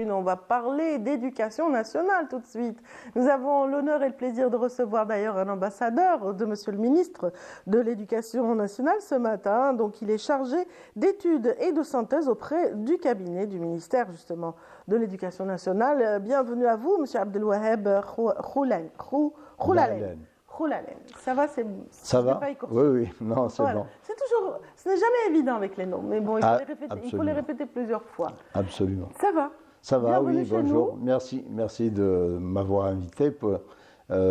On va parler d'éducation nationale tout de suite. Nous avons l'honneur et le plaisir de recevoir d'ailleurs un ambassadeur de Monsieur le ministre de l'Éducation nationale ce matin. Donc il est chargé d'études et de synthèse auprès du cabinet du ministère justement de l'Éducation nationale. Bienvenue à vous, Monsieur Abdelwaheb Khoulalen. Ça va, ça va. Oui, non, c'est voilà. bon. C'est toujours, ce n'est jamais évident avec les noms, mais bon, il faut les répéter plusieurs fois. Absolument. Ça va. Ça va, bienvenue oui, bonjour. Merci de m'avoir invité pour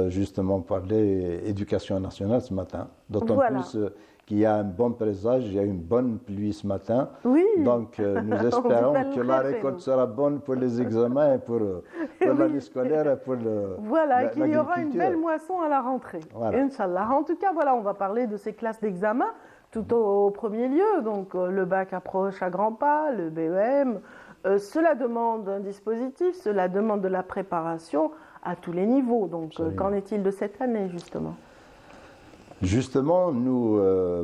justement parler éducation nationale ce matin. D'autant plus qu'il y a un bon présage, il y a une bonne pluie ce matin. Oui. Donc nous espérons que la récolte sera bonne pour les examens et pour l'année scolaire et pour voilà, et qu'il y aura une belle moisson à la rentrée. Voilà. Inch'Allah. En tout cas, voilà, on va parler de ces classes d'examen tout au premier lieu. Donc le bac approche à grands pas, le BEM. Cela demande un dispositif, cela demande de la préparation à tous les niveaux. Donc, qu'en est-il de cette année, justement? Justement, nous,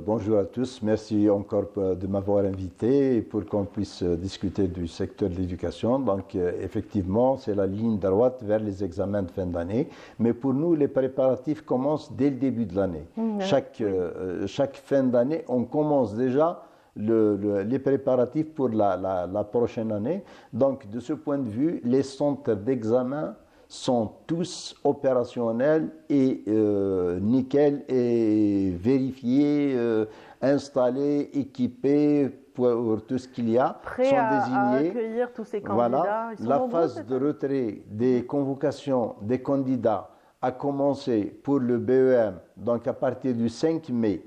bonjour à tous, merci encore de m'avoir invité pour qu'on puisse discuter du secteur de l'éducation. Donc, effectivement, c'est la ligne droite vers les examens de fin d'année. Mais pour nous, les préparatifs commencent dès le début de l'année. Chaque fin d'année, on commence déjà les préparatifs pour la prochaine année. Donc, de ce point de vue, les centres d'examen sont tous opérationnels et nickel et vérifiés, installés, équipés pour tout ce qu'il y a. Prêts sont à accueillir tous ces candidats. Voilà, la phase de retrait des convocations des candidats a commencé pour le BEM, donc à partir du 5 mai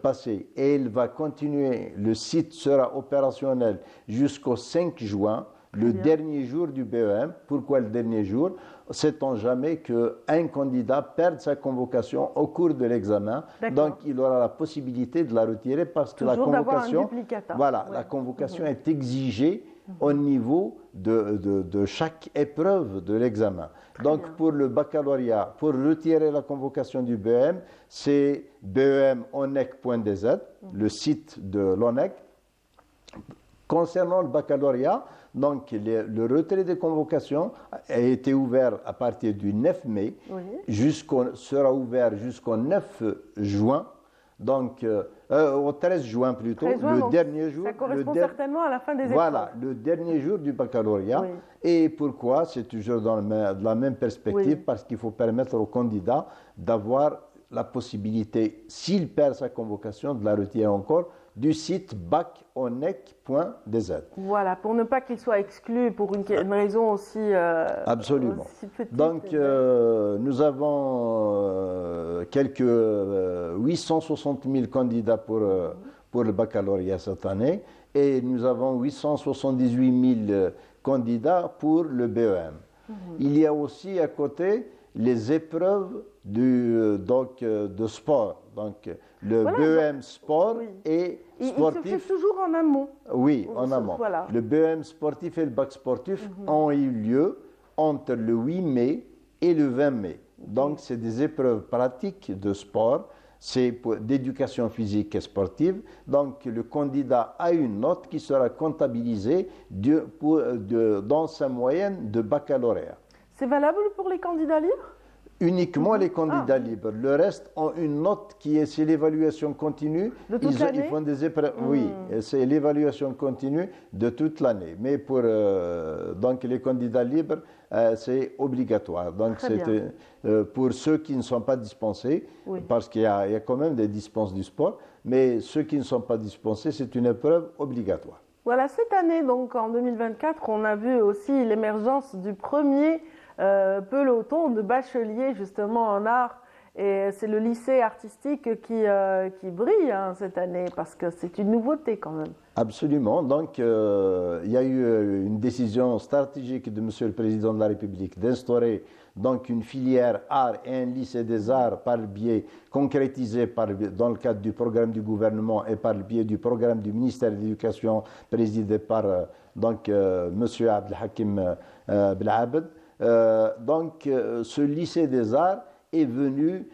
passé, et il va continuer, le site sera opérationnel jusqu'au 5 juin, le dernier jour du BEM. Pourquoi le dernier jour? Sait-on jamais qu'un candidat perde sa convocation au cours de l'examen, donc il aura la possibilité de la retirer parce que la convocation, la convocation est exigée au niveau de chaque épreuve de l'examen. Donc pour le baccalauréat, pour retirer la convocation du BEM, c'est bemonec.dz, le site de l'ONEC. Concernant le baccalauréat, donc le retrait des convocations a été ouvert à partir du 9 mai, sera ouvert jusqu'au 9 juin. Donc, au 13 juin plutôt, le dernier jour. Ça correspond certainement à la fin des épreuves. Voilà, le dernier jour du baccalauréat. Et pourquoi? C'est toujours dans la même perspective, parce qu'il faut permettre au candidat d'avoir la possibilité, s'il perd sa convocation, de la retirer encore du site baconec.dz. Voilà, pour ne pas qu'il soit exclu pour une raison aussi absolument. Aussi petite. Donc, nous avons quelques 860 000 candidats pour le baccalauréat cette année, et nous avons 878 000 candidats pour le BEM. Il y a aussi à côté les épreuves de sport. Donc, le BEM sport et sportif. Il se fait toujours en amont. Oui, en amont. Voilà. Le BEM sportif et le bac sportif ont eu lieu entre le 8 mai et le 20 mai. Donc, c'est des épreuves pratiques de sport. C'est d'éducation physique et sportive. Donc, le candidat a une note qui sera comptabilisée dans sa moyenne de baccalauréat. C'est valable pour les candidats libres? Uniquement les candidats libres. Le reste ont une note c'est l'évaluation continue. De toute l'année? Ils font des épreuves. Oui, c'est l'évaluation continue de toute l'année. Mais pour donc les candidats libres, c'est obligatoire. Donc pour ceux qui ne sont pas dispensés, parce qu'il y a quand même des dispenses du sport, mais ceux qui ne sont pas dispensés, c'est une épreuve obligatoire. Voilà, cette année, donc en 2024, on a vu aussi l'émergence du premier peloton de bacheliers justement en art, et c'est le lycée artistique qui brille cette année, parce que c'est une nouveauté quand même. Absolument. Donc il y a eu une décision stratégique de Monsieur le Président de la République d'instaurer donc une filière art et un lycée des arts par le biais concrétisé dans le cadre du programme du gouvernement et par le biais du programme du ministère de l'Éducation présidé par Monsieur Abdelhakim Belabed. Donc ce lycée des arts est venu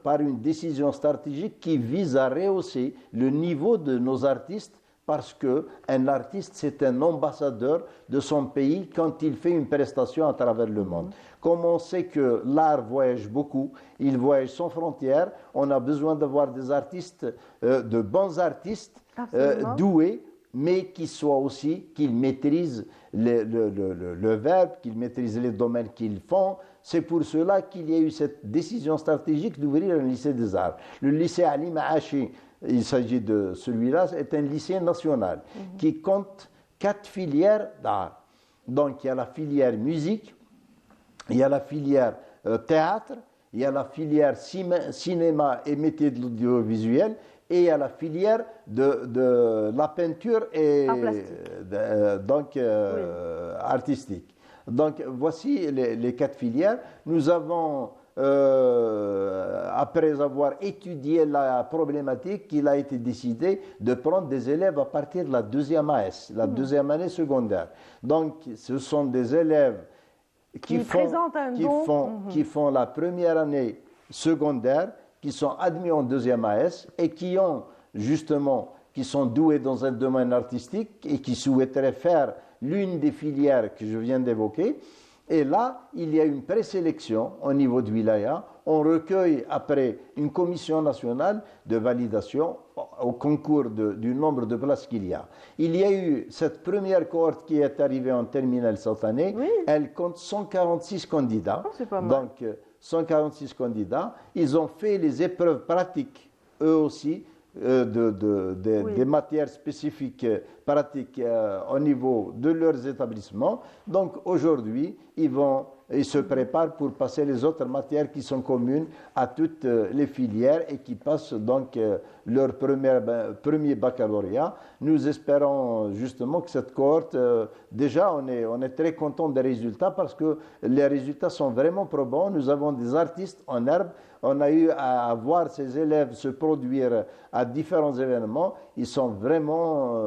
par une décision stratégique qui vise à rehausser le niveau de nos artistes parce qu'un artiste, c'est un ambassadeur de son pays quand il fait une prestation à travers le monde. Comme on sait que l'art voyage beaucoup, il voyage sans frontières, on a besoin d'avoir des artistes, de bons artistes, doués, mais qui soient aussi, qu'ils maîtrisent le verbe, qu'ils maîtrisent les domaines qu'ils font. C'est pour cela qu'il y a eu cette décision stratégique d'ouvrir un lycée des arts. Le lycée Ali Maachi, il s'agit de celui-là, est un lycée national qui compte 4 filières d'art. Donc il y a la filière musique, il y a la filière théâtre, il y a la filière cinéma et métiers de l'audiovisuel, et il y a la filière de la peinture et artistique. Donc voici les 4 filières. Nous avons, après avoir étudié la problématique, il a été décidé de prendre des élèves à partir de la deuxième AS, la deuxième année secondaire. Donc ce sont des élèves qui font la première année secondaire, qui sont admis en deuxième AS et qui sont doués dans un domaine artistique et qui souhaiteraient faire l'une des filières que je viens d'évoquer. Et là, il y a une présélection au niveau de Wilaya. On recueille après une commission nationale de validation au concours du nombre de places qu'il y a. Il y a eu cette première cohorte qui est arrivée en terminale cette année. Oui. Elle compte 146 candidats. Oh, c'est pas mal. Donc, 146 candidats. Ils ont fait les épreuves pratiques, eux aussi, des matières spécifiques pratiques au niveau de leurs établissements. Donc aujourd'hui, ils se préparent pour passer les autres matières qui sont communes à toutes les filières et qui passent donc leur premier baccalauréat. Nous espérons justement que cette cohorte, déjà on est très content des résultats parce que les résultats sont vraiment probants. Nous avons des artistes en herbe. On a eu à voir ces élèves se produire à différents événements. Ils sont vraiment,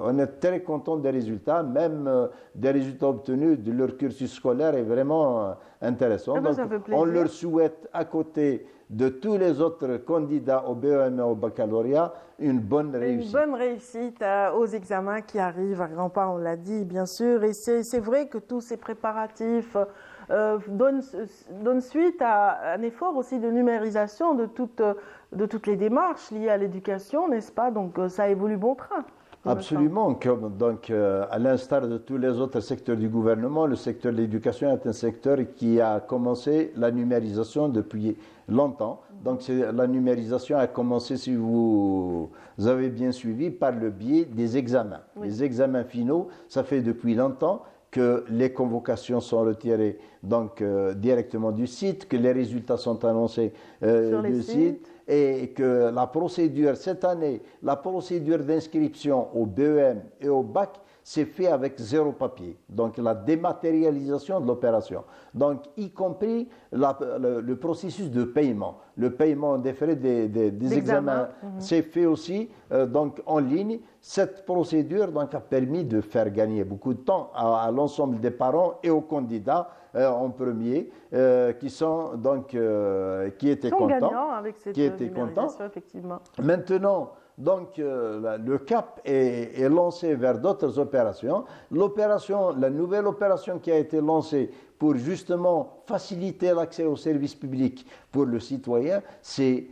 on est très content des résultats, même des résultats obtenus de leur cursus scolaire est vraiment intéressant. Donc, on leur souhaite, à côté de tous les autres candidats au BEM et au baccalauréat, une bonne réussite. Une bonne réussite aux examens qui arrivent à grands pas, on l'a dit, bien sûr. Et c'est vrai que tous ces préparatifs donnent suite à un effort aussi de numérisation de toutes les démarches liées à l'éducation, n'est-ce pas? Donc ça évolue bon train. Absolument. Donc, à l'instar de tous les autres secteurs du gouvernement, le secteur de l'éducation est un secteur qui a commencé la numérisation depuis longtemps. Donc, la numérisation a commencé, si vous avez bien suivi, par le biais des examens. Oui. Les examens finaux, ça fait depuis longtemps que les convocations sont retirées donc, directement du site, que les résultats sont annoncés du site. Et que la procédure, cette année, la procédure d'inscription au BEM et au bac s'est fait avec 0 papier. Donc la dématérialisation de l'opération. Donc y compris le processus de paiement. Le paiement des frais des examens s'est fait aussi donc en ligne. Cette procédure donc, a permis de faire gagner beaucoup de temps à l'ensemble des parents et aux candidats en premier qui étaient contents. Avec cette numérisation, effectivement. Maintenant, donc, le cap est lancé vers d'autres opérations. La nouvelle opération qui a été lancée pour justement faciliter l'accès aux services publics pour le citoyen, c'est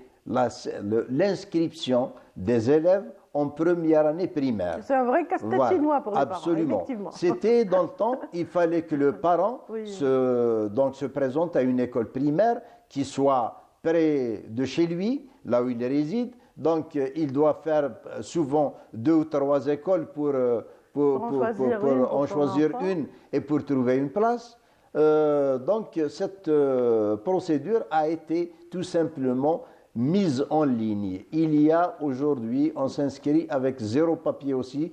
l'inscription des élèves en première année primaire. C'est un vrai casse-tête chinois pour les parents. Absolument. C'était dans le temps, il fallait que le parent se présente à une école primaire qui soit près de chez lui, là où il réside. Donc, il doit faire souvent 2 ou 3 écoles pour en choisir une et pour trouver une place. Donc, cette procédure a été tout simplement mise en ligne. Il y a aujourd'hui, on s'inscrit avec 0 papier aussi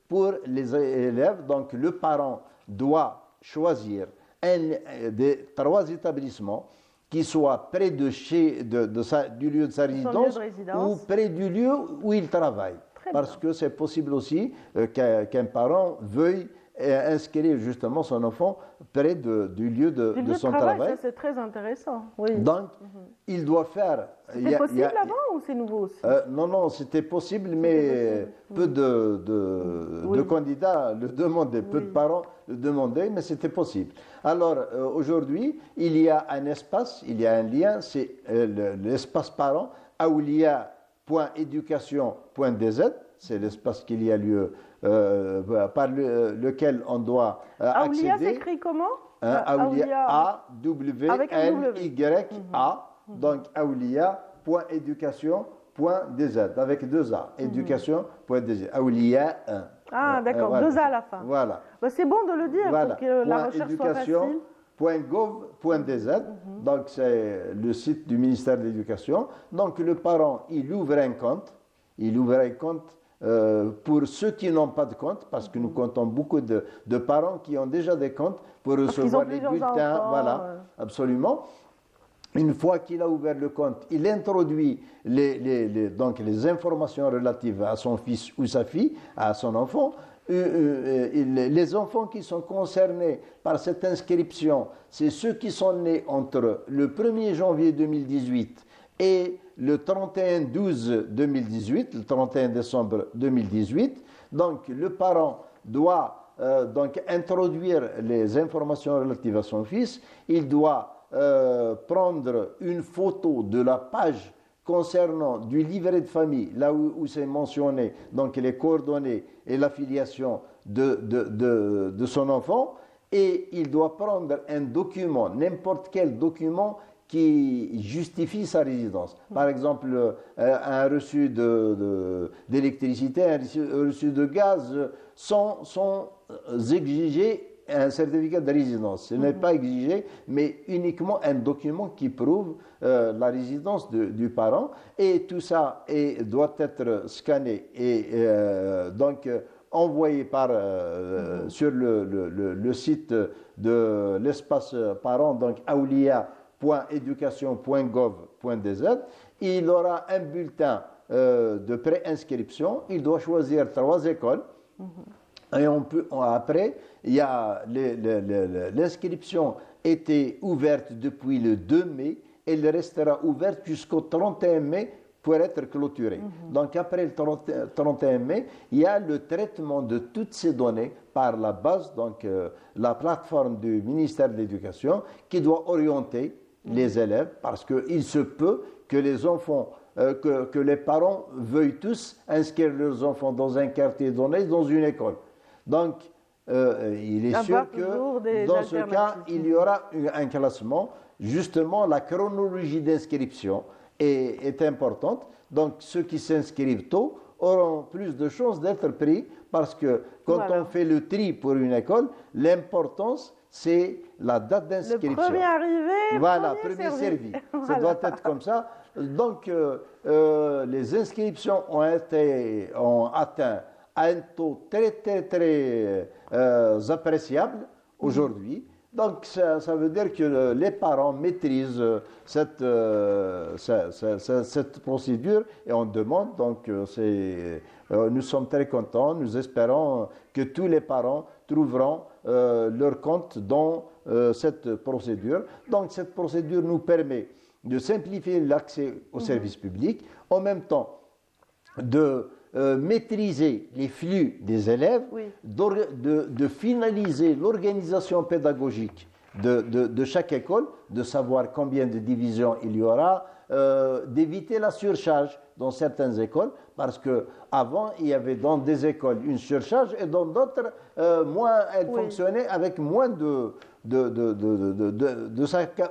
pour les élèves. Donc, le parent doit choisir des 3 établissements qui soit près du lieu de sa résidence ou près du lieu où il travaille. Parce que c'est possible aussi qu'un parent veuille inscrire justement son enfant près du lieu de son travail. C'est très intéressant. Oui. Donc, il doit faire... C'était possible avant ou c'est nouveau aussi? Non, c'était possible, mais peu de candidats le demandaient, peu de parents le demandaient, mais c'était possible. Alors, aujourd'hui, il y a un espace, il y a un lien, c'est l'espace parent, aoulia.education.dz, c'est l'espace qu'il y a lieu, par lequel on doit accéder. Aoulia s'écrit comment? Aoulia, A-W-L-Y-A, donc aoulia.education.dz, avec 2 A, éducation.dz, Aoulia 1. Ah, d'accord, voilà. 2 A à la fin. Voilà. Bah, c'est bon de le dire pour que la recherche soit facile. .gov.dz, donc c'est le site du ministère de l'Éducation. Donc le parent, il ouvre un compte. Pour ceux qui n'ont pas de compte, parce que nous comptons beaucoup de parents qui ont déjà des comptes pour recevoir les bulletins. Voilà, absolument. Une fois qu'il a ouvert le compte, il introduit donc les informations relatives à son fils ou sa fille, à son enfant. Les enfants qui sont concernés par cette inscription, c'est ceux qui sont nés entre le 1er janvier 2018 et le 31-12-2018, le 31 décembre 2018. Donc, le parent doit donc introduire les informations relatives à son fils. Il doit prendre une photo de la page concernant du livret de famille, là où c'est mentionné, donc les coordonnées et l'affiliation de son enfant, et il doit prendre un document, n'importe quel document qui justifie sa résidence. Par exemple, un reçu d'électricité, un reçu de gaz, sans exiger un certificat de résidence. Ce n'est pas exigé, mais uniquement un document qui prouve la résidence du parent. Et tout ça doit être scanné et donc envoyé sur le site de l'espace parent, donc aoulia.education.gov.dz. Il aura un bulletin de préinscription. Il doit choisir 3 écoles. Et après, il y a l'inscription était ouverte depuis le 2 mai. Elle restera ouverte jusqu'au 31 mai pour être clôturée. Donc après le 31 mai, il y a le traitement de toutes ces données par la base, donc la plateforme du ministère de l'Éducation, qui doit orienter les élèves, parce qu'il se peut que les enfants, que les parents veuillent tous inscrire leurs enfants dans un quartier donné, dans une école. Donc, il est sûr que dans ce cas, il y aura un classement. Justement, la chronologie d'inscription est importante. Donc, ceux qui s'inscrivent tôt auront plus de chances d'être pris, parce que quand on fait le tri pour une école, l'importance, c'est la date d'inscription. Le premier arrivé, premier servi. Ça doit être comme ça. Donc, les inscriptions ont atteint un taux très, très, très appréciable aujourd'hui. Donc, ça veut dire que les parents maîtrisent cette procédure, et on demande, donc nous sommes très contents, nous espérons que tous les parents trouveront leur compte dans cette procédure. Donc, cette procédure nous permet de simplifier l'accès aux services publics, en même temps de maîtriser les flux des élèves, de finaliser l'organisation pédagogique de chaque école, de savoir combien de divisions il y aura, d'éviter la surcharge dans certaines écoles, parce qu'avant, il y avait dans des écoles une surcharge, et dans d'autres, elles fonctionnaient avec moins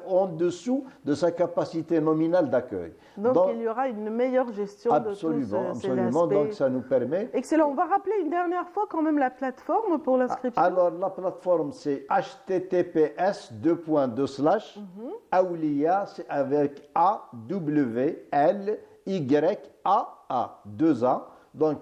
en dessous de sa capacité nominale d'accueil. Donc, il y aura une meilleure gestion de tous ces aspects. Absolument, donc ça nous permet... Excellent, on va rappeler une dernière fois quand même la plateforme pour l'inscription. Alors, la plateforme, c'est https://aoulia, c'est avec AWLYAA, 2A, donc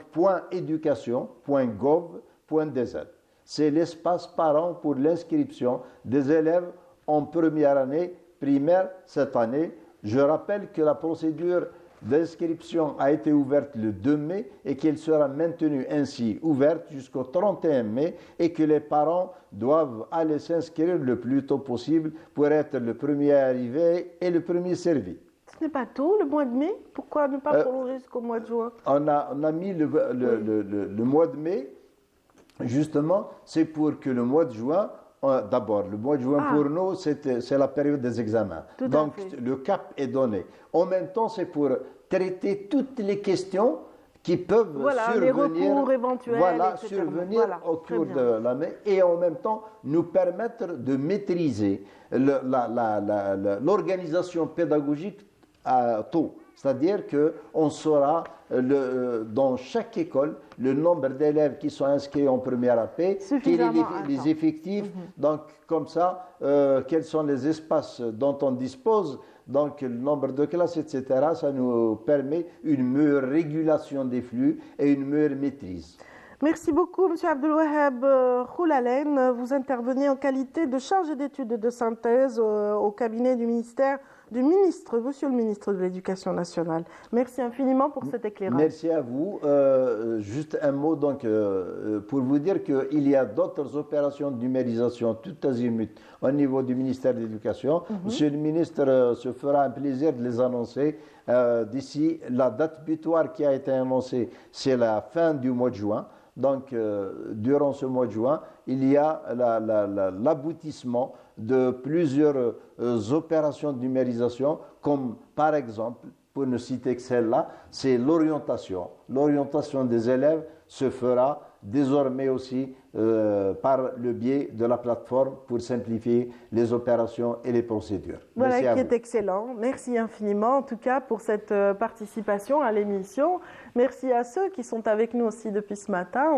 .education.gov.dz. C'est l'espace parent pour l'inscription des élèves en première année primaire cette année. Je rappelle que la procédure d'inscription a été ouverte le 2 mai et qu'elle sera maintenue ainsi ouverte jusqu'au 31 mai et que les parents doivent aller s'inscrire le plus tôt possible pour être le premier arrivé et le premier servi. Ce n'est pas tôt, le mois de mai? Pourquoi ne pas prolonger jusqu'au mois de juin? On a mis le mois de mai, justement, c'est pour que le mois de juin, d'abord, le mois de juin pour nous, c'est la période des examens. Donc, le cap est donné. En même temps, c'est pour traiter toutes les questions qui peuvent survenir, les recours éventuels, survenir au cours de l'année et en même temps nous permettre de maîtriser l'organisation pédagogique tôt. C'est-à-dire qu'on saura dans chaque école le nombre d'élèves qui sont inscrits en première AP, les effectifs, donc comme ça, quels sont les espaces dont on dispose, donc le nombre de classes, etc. Ça nous permet une meilleure régulation des flux et une meilleure maîtrise. Merci beaucoup, M. Abdelwahab Khoulalen. Vous intervenez en qualité de chargé d'études de synthèse au cabinet du ministre, Monsieur le ministre de l'Éducation nationale. Merci infiniment pour cet éclairage. Merci à vous. Juste un mot donc, pour vous dire qu'il y a d'autres opérations de numérisation tout azimut au niveau du ministère de l'Éducation. Monsieur le ministre se fera un plaisir de les annoncer d'ici. La date butoir qui a été annoncée, c'est la fin du mois de juin. Donc, durant ce mois de juin, il y a l'aboutissement de plusieurs opérations de numérisation, comme par exemple, pour ne citer que celle-là, c'est l'orientation. L'orientation des élèves se fera désormais aussi par le biais de la plateforme pour simplifier les opérations et les procédures. Voilà, qui est excellent. Merci infiniment, en tout cas, pour cette participation à l'émission. Merci à ceux qui sont avec nous aussi depuis ce matin.